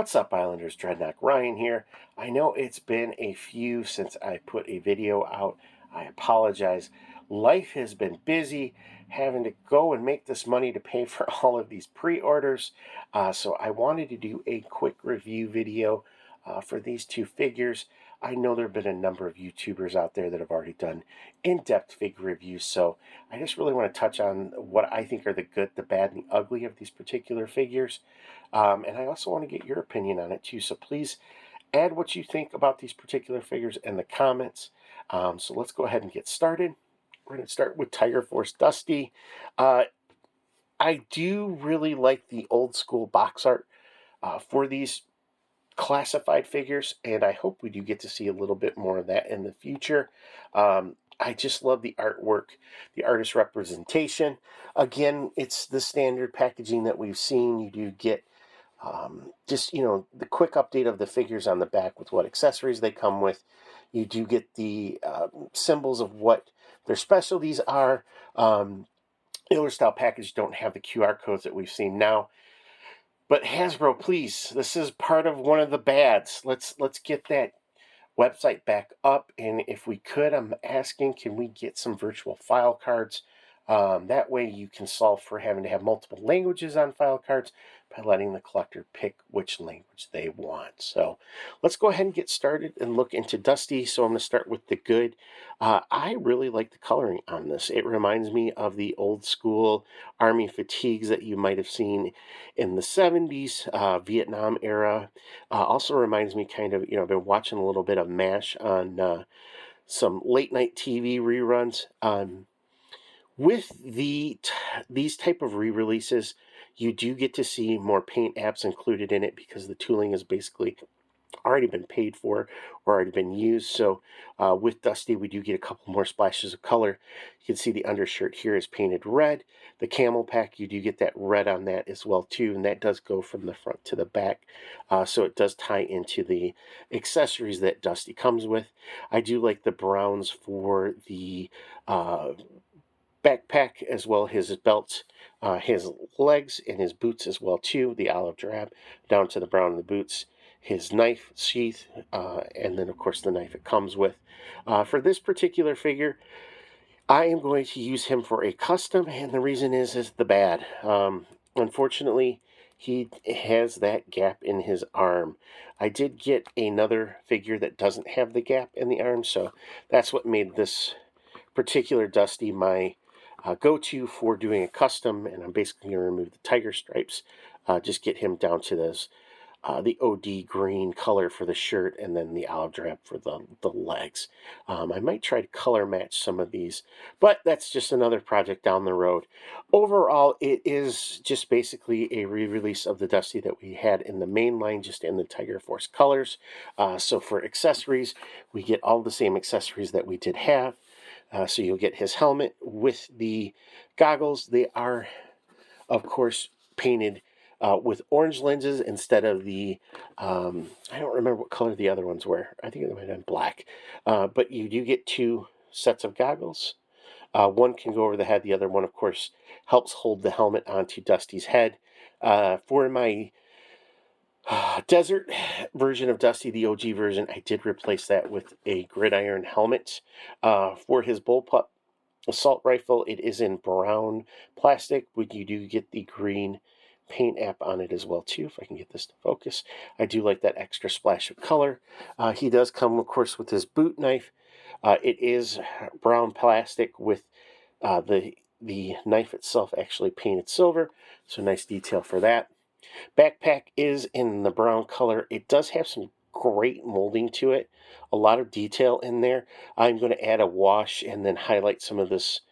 What's up, Islanders? Dreadnought Ryan here. I know it's been a few since I put a video out. I apologize. Life has been busy, having to go and make this money to pay for all of these pre-orders. So I wanted to do a quick review video for these two figures. I know there have been a number of YouTubers out there that have already done in-depth figure reviews, so I just really want to touch on what I think are the good, the bad, and the ugly of these particular figures. And I also want to get your opinion on it too, so please add what you think about these particular figures in the comments. So let's go ahead and get started. We're going to start with Tiger Force Dusty. I do really like the old school box art for these classified figures, and I hope we do get to see a little bit more of that in the future. I just love the artwork, the artist representation. Again, it's the standard packaging that we've seen. You do get just, the quick update of the figures on the back with what accessories they come with. You do get the symbols of what their specialties are. Older style packages don't have the QR codes that we've seen now. But Hasbro, please, this is part of one of the bads. Let's get that website back up, and if we could, I'm asking, can we get some virtual file cards? That way you can solve for having to have multiple languages on file cards by letting the collector pick which language they want. So let's go ahead and get started and look into Dusty. So I'm going to start with the good. I really like the coloring on this. It reminds me of the old school Army fatigues that you might have seen in the 70s, Vietnam era. Also reminds me kind of, I've been watching a little bit of MASH on some late night TV reruns. With these type of re-releases, you do get to see more paint apps included in it because the tooling has basically already been paid for or already been used. So with Dusty, we do get a couple more splashes of color. You can see the undershirt here is painted red. The camel pack, you do get that red on that as well too, and that does go from the front to the back. So it does tie into the accessories that Dusty comes with. I do like the browns for the backpack, as well as his belt, his legs, and his boots as well too. The olive drab down to the brown in the boots, his knife sheath, and then of course the knife it comes with. For this particular figure, I am going to use him for a custom, and the reason is the bad. Unfortunately, he has that gap in his arm. I did get another figure that doesn't have the gap in the arm, so that's what made this particular Dusty my go-to for doing a custom, and I'm basically going to remove the tiger stripes, just get him down to this the OD green color for the shirt, and then the olive drab for the legs. I might try to color match some of these, but that's just another project down the road. Overall, it is just basically a re-release of the Dusty that we had in the main line, just in the Tiger Force colors. So for accessories, we get all the same accessories that we did have. So you'll get his helmet with the goggles. They are, of course, painted with orange lenses instead of the, I don't remember what color the other ones were. I think they might have been black. But you do get two sets of goggles. One can go over the head. The other one, of course, helps hold the helmet onto Dusty's head. For my desert version of Dusty, the OG version, I did replace that with a gridiron helmet. For his bullpup assault rifle, it is in brown plastic, but you do get the green paint app on it as well too, if I can get this to focus. I do like that extra splash of color. He does come, of course, with his boot knife. It is brown plastic with the knife itself actually painted silver, so nice detail for that. Backpack is in the brown color. It does have some great molding to it, a lot of detail in there. I'm going to add a wash and then highlight some of this,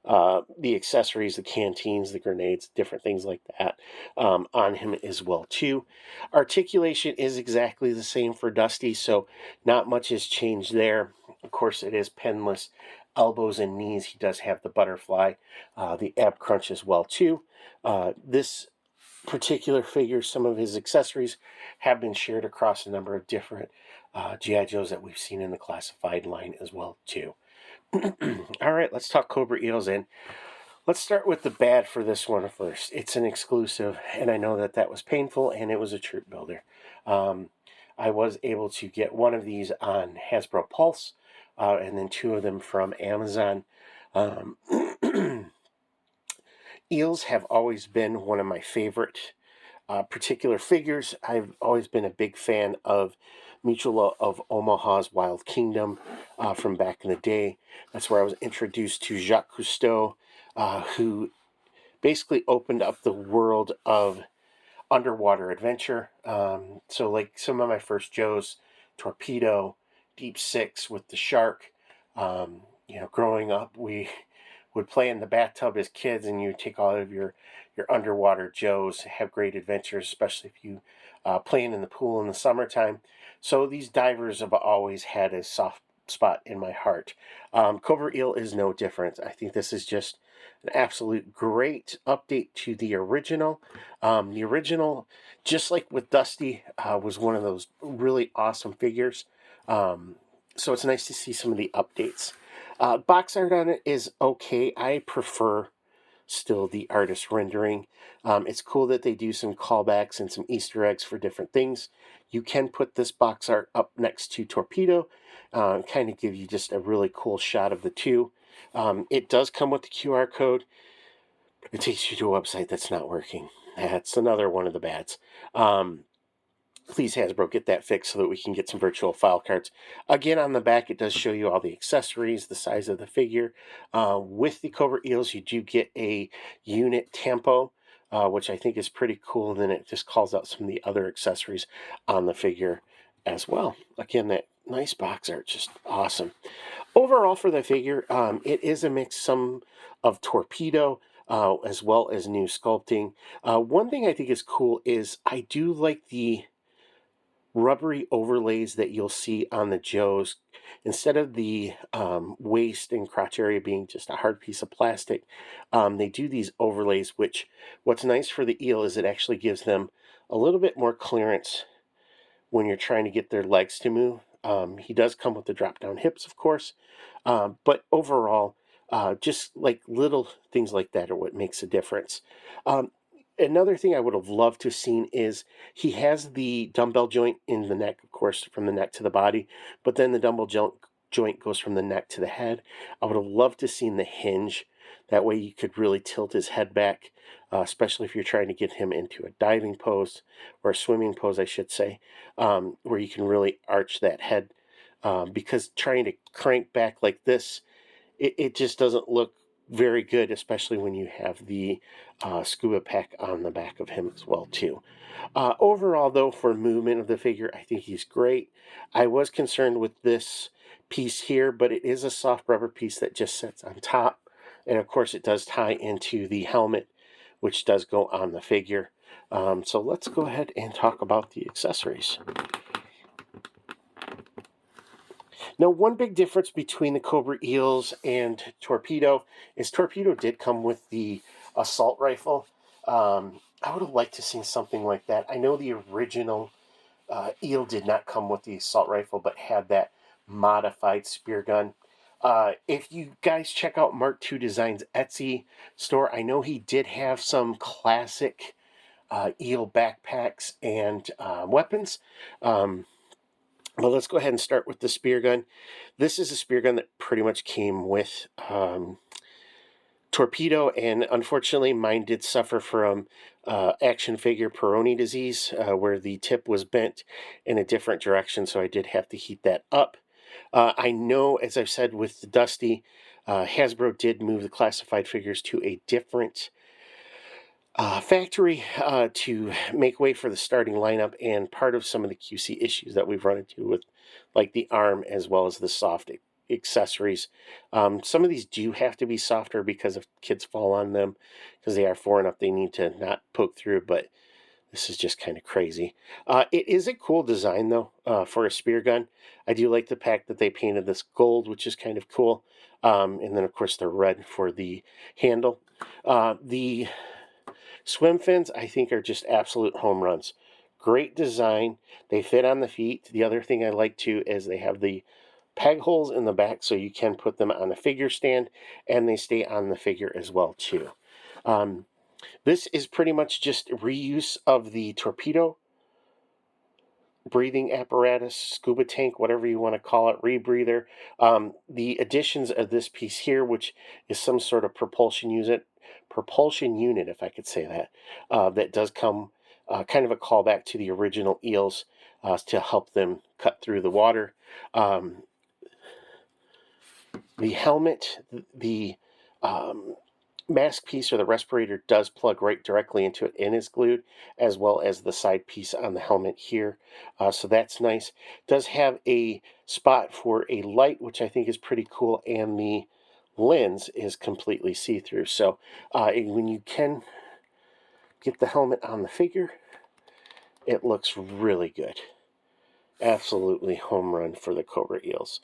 the accessories, the canteens, the grenades, different things like that on him as well too. Articulation is exactly the same for Dusty, so not much has changed there. Of course, it is penless. Elbows and knees, he does have the butterfly, the ab crunch as well too. This particular figure, some of his accessories have been shared across a number of different G.I. Joes that we've seen in the classified line as well too. All right, let's talk Cobra EELs, and Let's start with the bad for this one first. It's an exclusive, and I know that that was painful, and it was a troop builder. Um, I was able to get one of these on Hasbro Pulse, and then two of them from Amazon. Um, Eels have always been one of my favorite particular figures. I've always been a big fan of Mutual of Omaha's Wild Kingdom from back in the day. That's where I was introduced to Jacques Cousteau, who basically opened up the world of underwater adventure. So, like some of my first Joes, Torpedo, Deep Six with the shark. Growing up, we would play in the bathtub as kids, and you take all of your underwater Joes, have great adventures, especially if you playing in the pool in the summertime. So these divers have always had a soft spot in my heart. Cobra Eel is no different. I think this is just an absolute great update to the original. The original, just like with Dusty, was one of those really awesome figures. So it's nice to see some of the updates. Box art on it is okay. I prefer still the artist rendering. It's cool that they do some callbacks and some Easter eggs for different things. You can put this box art up next to Torpedo, kind of give you just a really cool shot of the two. It does come with the QR code. It takes you to a website that's not working. That's another one of the bads. Please, Hasbro, get that fixed so that we can get some virtual file cards. Again, on the back, it does show you all the accessories, the size of the figure. With the Cobra Eels, you do get a unit tempo, which I think is pretty cool. And then it just calls out some of the other accessories on the figure as well. Again, that nice box art, just awesome. Overall, for the figure, it is a mix some of Torpedo as well as new sculpting. One thing I think is cool is I do like the rubbery overlays that you'll see on the Joes. Instead of the waist and crotch area being just a hard piece of plastic, they do these overlays, which what's nice for the eel is it actually gives them a little bit more clearance when you're trying to get their legs to move. He does come with the drop down hips, of course, but overall, just like little things like that are what makes a difference. Um, Another thing I would have loved to have seen is he has the dumbbell joint in the neck, of course, from the neck to the body, but then the joint goes from the neck to the head. I would have loved to have seen the hinge. That way you could really tilt his head back, especially if you're trying to get him into a diving pose or a swimming pose, I should say, where you can really arch that head. Because trying to crank back like this, it just doesn't look very good, especially when you have the scuba pack on the back of him as well too. Overall, though, for movement of the figure, I think he's great. I was concerned with this piece here, but it is a soft rubber piece that just sits on top. And of course, it does tie into the helmet, which does go on the figure. So let's go ahead and talk about the accessories. Now, one big difference between the Cobra Eels and Torpedo is Torpedo did come with the assault rifle. I would have liked to see something like that. I know the original Eel did not come with the assault rifle, but had that modified spear gun. If you guys check out Mark II Designs Etsy store, I know he did have some classic Eel backpacks and weapons. Well, let's go ahead and start with the spear gun. This is a spear gun that pretty much came with Torpedo, and unfortunately, mine did suffer from action figure Peyronie disease, where the tip was bent in a different direction, so I did have to heat that up. I know, as I've said with the Dusty, Hasbro did move the classified figures to a different factory to make way for the starting lineup, and part of some of the QC issues that we've run into with like the arm as well as the soft accessories. Some of these do have to be softer because if kids fall on them, because they are foreign up, they need to not poke through, but this is just kind of crazy. It is a cool design, though, for a spear gun. I do like the fact that they painted this gold, which is kind of cool. And then, of course, the red for the handle. The swim fins, I think, are just absolute home runs. Great design. They fit on the feet. The other thing I like, too, is they have the peg holes in the back so you can put them on a figure stand, and they stay on the figure as well too. This is pretty much just reuse of the torpedo breathing apparatus, scuba tank, whatever you want to call it, rebreather. The additions of this piece here, which is some sort of propulsion unit, if I could say that, that does come kind of a callback to the original eels to help them cut through the water. The helmet, the mask piece or the respirator does plug right directly into it and is glued, as well as the side piece on the helmet here. So that's nice. Does have a spot for a light, which I think is pretty cool, and the lens is completely see-through. So when you can get the helmet on the figure, it looks really good. Absolutely home run for the Cobra eels.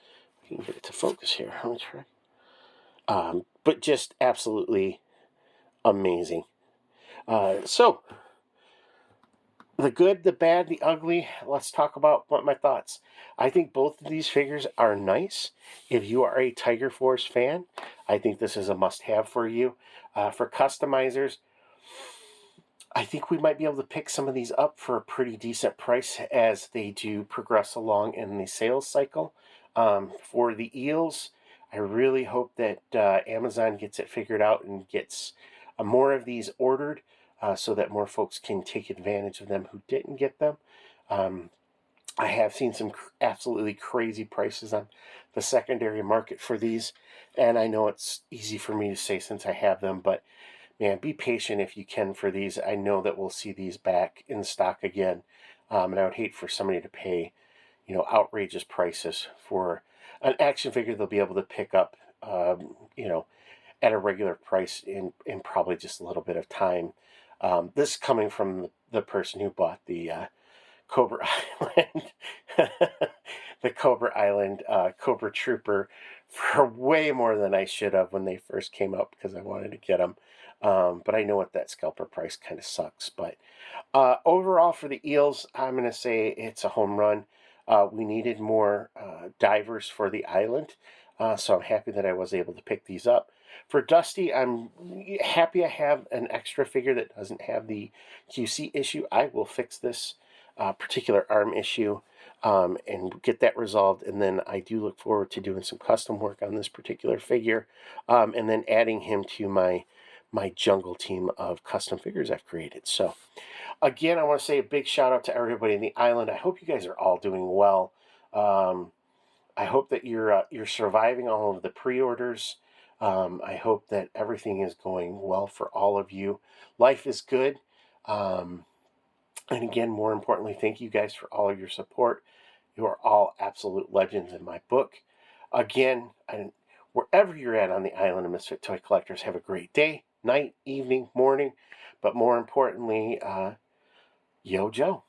You can get it to focus here. Let me try. But just absolutely amazing. So, the good, the bad, the ugly, let's talk about what my thoughts. I think both of these figures are nice. If you are a Tiger Force fan, I think this is a must-have for you. For customizers, I think we might be able to pick some of these up for a pretty decent price as they do progress along in the sales cycle. For the eels, I really hope that Amazon gets it figured out and gets more of these ordered so that more folks can take advantage of them who didn't get them. I have seen some absolutely crazy prices on the secondary market for these, and I know it's easy for me to say since I have them, but man, be patient if you can for these. I know that we'll see these back in stock again, and I would hate for somebody to pay, outrageous prices for an action figure they'll be able to pick up, at a regular price in probably just a little bit of time. This coming from the person who bought the Cobra Island, the Cobra Island Cobra Trooper for way more than I should have when they first came out because I wanted to get them. But I know what that scalper price kind of sucks. But overall for the eels, I'm going to say it's a home run. We needed more divers for the island, so I'm happy that I was able to pick these up. For Dusty, I'm happy I have an extra figure that doesn't have the QC issue. I will fix this particular arm issue and get that resolved, and then I do look forward to doing some custom work on this particular figure, and then adding him to my jungle team of custom figures I've created. So again, I want to say a big shout out to everybody in the island. I hope you guys are all doing well. I hope that you're surviving all of the pre-orders. I hope that everything is going well for all of you. Life is good. And again, more importantly, thank you guys for all of your support. You are all absolute legends in my book. Again, wherever you're at on the island of Misfit Toy Collectors, have a great day, night, evening, morning, but more importantly, Yo Joe.